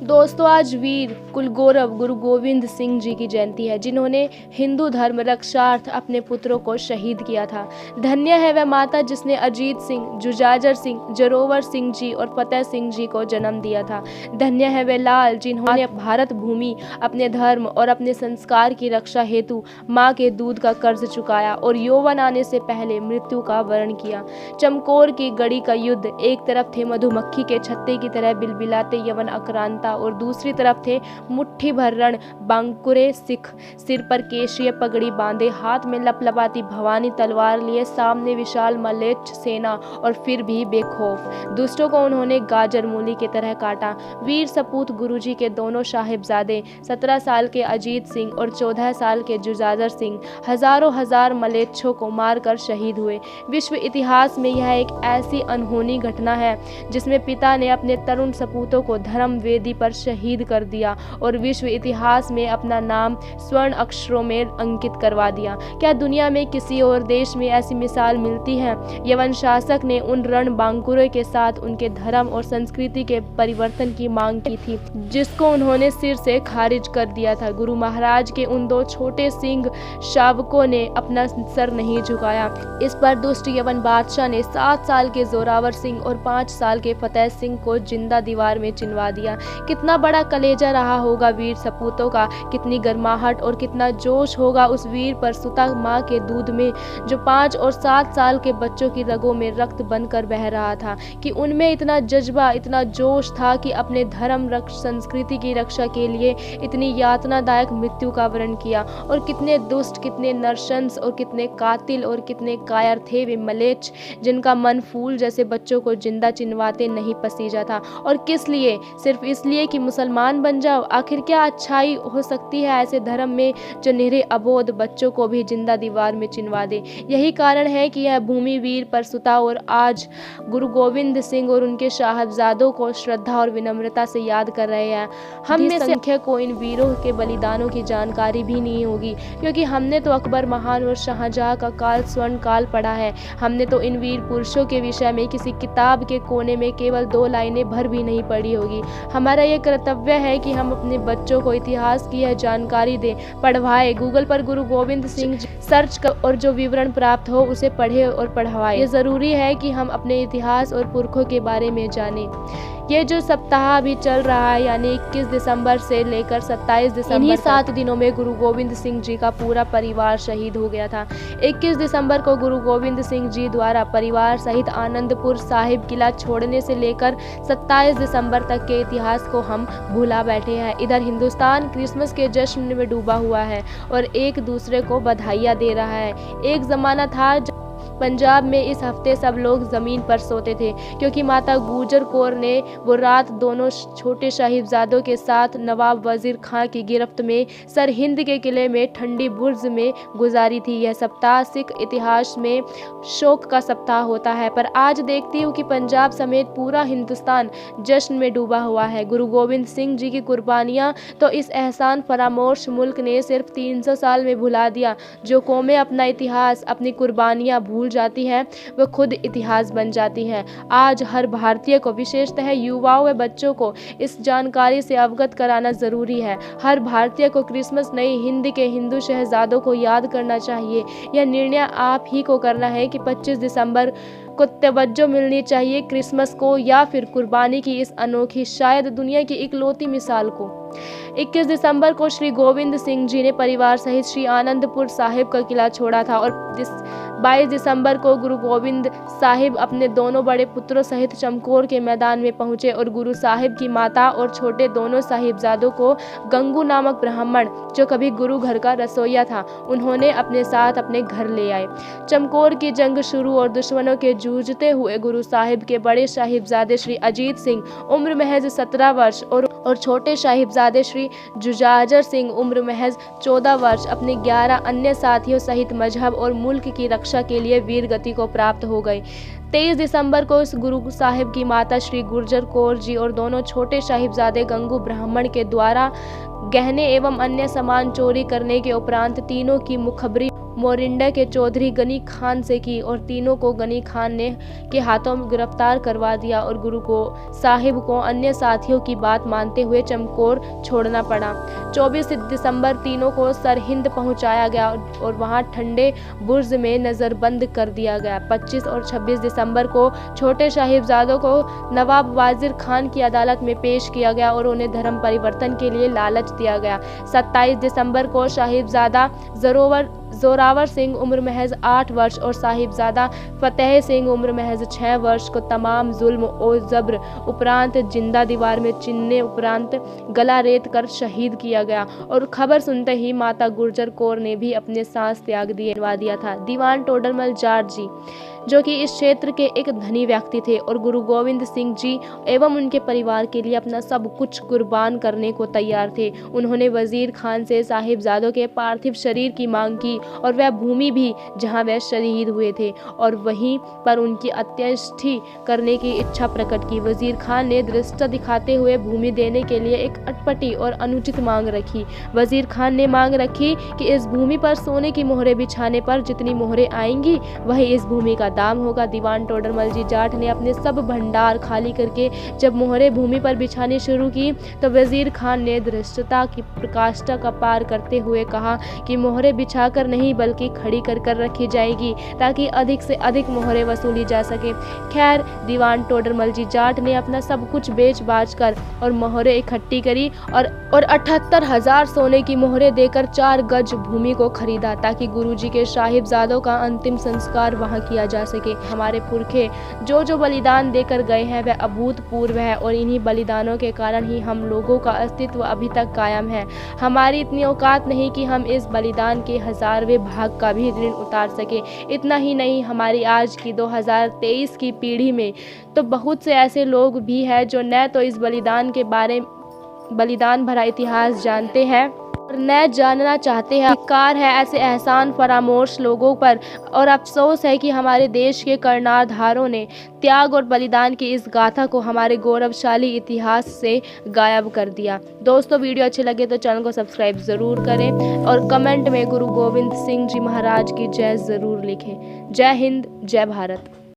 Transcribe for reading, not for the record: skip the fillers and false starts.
दोस्तों, आज वीर कुलगौरव गुरु गोविंद सिंह जी की जयंती है, जिन्होंने हिंदू धर्म रक्षार्थ अपने पुत्रों को शहीद किया था। धन्य है वह माता जिसने अजीत सिंह, जुजाजर सिंह, जोरावर सिंह जी और फतेह सिंह जी को जन्म दिया था। धन्य है वह लाल जिन्होंने भारत भूमि, अपने धर्म और अपने संस्कार की रक्षा हेतु माँ के दूध का कर्ज चुकाया और यौवन आने से पहले मृत्यु का वरण किया। चमकौर की गढ़ी का युद्ध, एक तरफ थे मधुमक्खी के छत्ते की तरह बिलबिलाते यवन आक्रांता और दूसरी तरफ थे मुट्ठी भर रण बांकुरे सिख, सिर पर केशरीय पगड़ी बांधे, हाथ में लपलपाती भवानी तलवार लिए सामने विशाल मलेच्छ सेना और फिर भी बेखौफ दुष्टों को उन्होंने गाजर मूली की तरह काटा। वीर सपूत गुरुजी के दोनों साहिबजादे 17 साल के अजीत सिंह और 14 साल के जुजाजर सिंह हजारों हजार मलेच्छों को मारकर शहीद हुए। विश्व इतिहास में यह एक ऐसी अनहोनी घटना है जिसमें पिता ने अपने तरुण सपूतों को धर्म वेदी पर शहीद कर दिया और विश्व इतिहास में अपना नाम स्वर्ण अक्षरों में अंकित करवा दिया। क्या दुनिया में किसी और देश में ऐसी मिसाल मिलती है? यवन शासक ने उन रण बांकुरे के साथ उनके धर्म और संस्कृति के परिवर्तन की मांग की थी, जिसको उन्होंने सिर से खारिज कर दिया था। गुरु महाराज के उन दो छोटे सिंह शावकों ने अपना सर नहीं झुकाया। इस पर दुष्ट यवन बादशाह ने 7 साल के जोरावर सिंह और 5 साल के फतेह सिंह को जिंदा दीवार में चिनवा दिया। कितना बड़ा कलेजा रहा होगा वीर सपूतों का, कितनी गर्माहट और कितना जोश होगा उस वीर पर सुता माँ के दूध में, जो 5 और 7 साल के बच्चों की रगों में रक्त बनकर बह रहा था, कि उनमें इतना जज्बा, इतना जोश था कि अपने धर्म संस्कृति की रक्षा के लिए इतनी यातनादायक मृत्यु का वरण किया। और कितने दुष्ट, कितने नरशंस और कितने कातिल और कितने कायर थे वे मलेच्छ, जिनका मन फूल जैसे बच्चों को जिंदा चिनवाते नहीं पसीजा था। और किस लिए? सिर्फ इसलिए कि मुसलमान बन जाओ। आखिर क्या अच्छाई हो सकती है ऐसे धर्म में जो निरे अबोध बच्चों को भी जिंदा दीवार में चिनवा दे? यही कारण है कि यह भूमि वीर पर सुता और आज गुरु गोविंद सिंह और उनके साहबजादों को श्रद्धा और विनम्रता से याद कर रहे हैं। हम में संख्या को इन वीरों के बलिदानों की जानकारी भी नहीं होगी, क्योंकि हमने तो अकबर महान और शाहजहां का काल स्वर्ण काल पढ़ा है। हमने तो इन वीर पुरुषों के विषय में किसी किताब के कोने में केवल 2 लाइनें भर भी नहीं पढ़ी होगी। हमारा ये कर्तव्य है कि हम अपने बच्चों को इतिहास की यह जानकारी दें, पढ़वाएं। गूगल पर गुरु गोविंद सिंह सर्च कर और जो विवरण प्राप्त हो उसे पढ़े और पढ़वाएं। ये जरूरी है कि हम अपने इतिहास और पुरखों के बारे में जानें। ये जो सप्ताह अभी चल रहा है, यानी 21 दिसंबर से लेकर 27 दिसंबर, इन्हीं 7 दिनों में गुरु गोविंद सिंह जी का पूरा परिवार शहीद हो गया था। 21 दिसंबर को गुरु गोविंद सिंह जी द्वारा परिवार सहित आनंदपुर साहिब किला छोड़ने से लेकर 27 दिसंबर तक के इतिहास को हम भुला बैठे हैं। इधर हिंदुस्तान क्रिसमस के जश्न में डूबा हुआ है और एक दूसरे को बधाइयाँ दे रहा है। एक जमाना था पंजाब में इस हफ्ते सब लोग जमीन पर सोते थे, क्योंकि माता गुजर कौर ने वो रात दोनों छोटे साहिबजादों के साथ नवाब वजीर खां की गिरफ्त में सरहिंद के किले में ठंडी बुर्ज में गुजारी थी। यह सप्ताह सिख इतिहास में शोक का सप्ताह होता है, पर आज देखती हूँ कि पंजाब समेत पूरा हिंदुस्तान जश्न में डूबा हुआ है। गुरु गोविंद सिंह जी की कुर्बानियाँ तो इस एहसान फरामोश मुल्क ने सिर्फ 300 साल में भुला दिया। जो कौमें अपना इतिहास, अपनी कुर्बानियाँ भूल जाती है, वो खुद इतिहास बन जाती हैं। आज हर भारतीय को, विशेषतः युवाओं व बच्चों को इस जानकारी से अवगत कराना जरूरी है। हर भारतीय को क्रिसमस नहीं, हिंद के हिंदू शहजादों को याद करना चाहिए। यह निर्णय आप ही को करना है कि 25 दिसंबर को तवज्जो मिलनी चाहिए क्रिसमस को या फिर कुर्बानी की इस अनोखी, शायद दुनिया की इकलौती मिसाल को। 21 दिसंबर को श्री गोविंद सिंह जी ने परिवार सहित श्री आनंदपुर साहिब का किला छोड़ा था और 22 दिसंबर को गुरु गोविंद साहिब अपने दोनों बड़े पुत्रों सहित चमकौर के मैदान में पहुंचे और गुरु साहिब की माता और छोटे दोनों साहिबजादों को गंगू नामक ब्राह्मण, जो कभी गुरु घर का रसोइया था, उन्होंने अपने साथ अपने घर ले आए। चमकौर की जंग शुरू और दुश्मनों के जूझते हुए गुरु साहिब के बड़े साहिबजादे श्री अजीत सिंह उम्र महज 17 वर्ष और छोटे साहिबजादे श्री जुजाजर सिंह उम्र महज 14 वर्ष अपने 11 अन्य साथियों सहित मजहब और मुल्क की रक्षा के लिए वीर गति को प्राप्त हो गए। 23 दिसंबर को इस गुरु साहिब की माता श्री गुर्जर कौर जी और दोनों छोटे साहिबजादे गंगू ब्राह्मण के द्वारा गहने एवं अन्य सामान चोरी करने के उपरांत तीनों की मुखबरी मोरिंडा के चौधरी गनी खान से की और तीनों को गनी खान ने के हाथों में गिरफ्तार करवा दिया और गुरु को साहिब को अन्य साथियों की बात मानते हुए चमकौर छोड़ना पड़ा। 24 दिसंबर तीनों को सरहिंद पहुंचाया गया और वहां ठंडे बुर्ज में नजरबंद कर दिया गया। 25 और 26 दिसंबर को छोटे साहिबजादों को नवाब वाजिर खान की अदालत में पेश किया गया और उन्हें धर्म परिवर्तन के लिए लालच दिया गया। 27 दिसंबर को साहिबजादा जोरावर सिंह उम्र महज 8 वर्ष और साहिबजादा फतेह सिंह उम्र महज 6 वर्ष को तमाम जुल्म और जब्र उपरांत जिंदा दीवार में चिन्हने उपरांत गला रेत कर शहीद किया गया। और खबर सुनते ही माता गुर्जर कौर ने भी अपने सांस त्याग दिया था। दीवान टोडरमल जाट जी जो कि इस क्षेत्र के एक धनी व्यक्ति थे और गुरु गोविंद सिंह जी एवं उनके परिवार के लिए अपना सब कुछ कुर्बान करने को तैयार थे। उन्होंने वजीर खान से साहिबजादों के पार्थिव शरीर की मांग की और वह भूमि भी जहां वह शहीद हुए थे और वहीं पर उनकी अंत्येष्टि करने की इच्छा प्रकट की। वजीर खान ने धृष्टता दिखाते हुए भूमि देने के लिए एक अटपटी और अनुचित मांग रखी। वजीर खान ने मांग रखी कि इस भूमि पर सोने की मोहरें बिछाने पर जितनी मोहरें आएंगी वही इस भूमि का दाम होगा। दीवान टोडरमल जी जाट ने अपने सब भंडार खाली करके जब मोहरें भूमि पर बिछानी शुरू की तो वजीर खान ने धृष्टता की प्रकाष्ठा का पार करते हुए कहा कि मोहरें बिछाकर नहीं बल्कि खड़ी कर रखी जाएगी ताकि अधिक से अधिक मोहरें वसूली जा सके। खैर दीवान टोडरमल जी जाट ने अपना सब कुछ बेच बाच कर और मोहरें इकट्ठी करी और 78,000 सोने की मोहरें देकर 4 गज भूमि को खरीदा ताकि गुरुजी के साहिबजादों का अंतिम संस्कार वहां किया जा सके। हमारे पुरखे जो बलिदान देकर गए हैं वह अभूतपूर्व है और इन्हीं बलिदानों के कारण ही हम लोगों का अस्तित्व अभी तक कायम है। हमारी इतनी औकात नहीं कि हम इस बलिदान के 1000वें भाग का भी ऋण उतार सके। इतना ही नहीं, हमारी आज की 2023 की पीढ़ी में तो बहुत से ऐसे लोग भी हैं जो न तो इस बलिदान भरा इतिहास जानते हैं और न जानना चाहते हैं। धिक्कार है ऐसे एहसान फरामोश लोगों पर और अफसोस है कि हमारे देश के कर्णधारों ने त्याग और बलिदान की इस गाथा को हमारे गौरवशाली इतिहास से गायब कर दिया। दोस्तों वीडियो अच्छे लगे तो चैनल को सब्सक्राइब ज़रूर करें और कमेंट में गुरु गोविंद सिंह जी महाराज की जय ज़रूर लिखें। जय हिंद, जय भारत।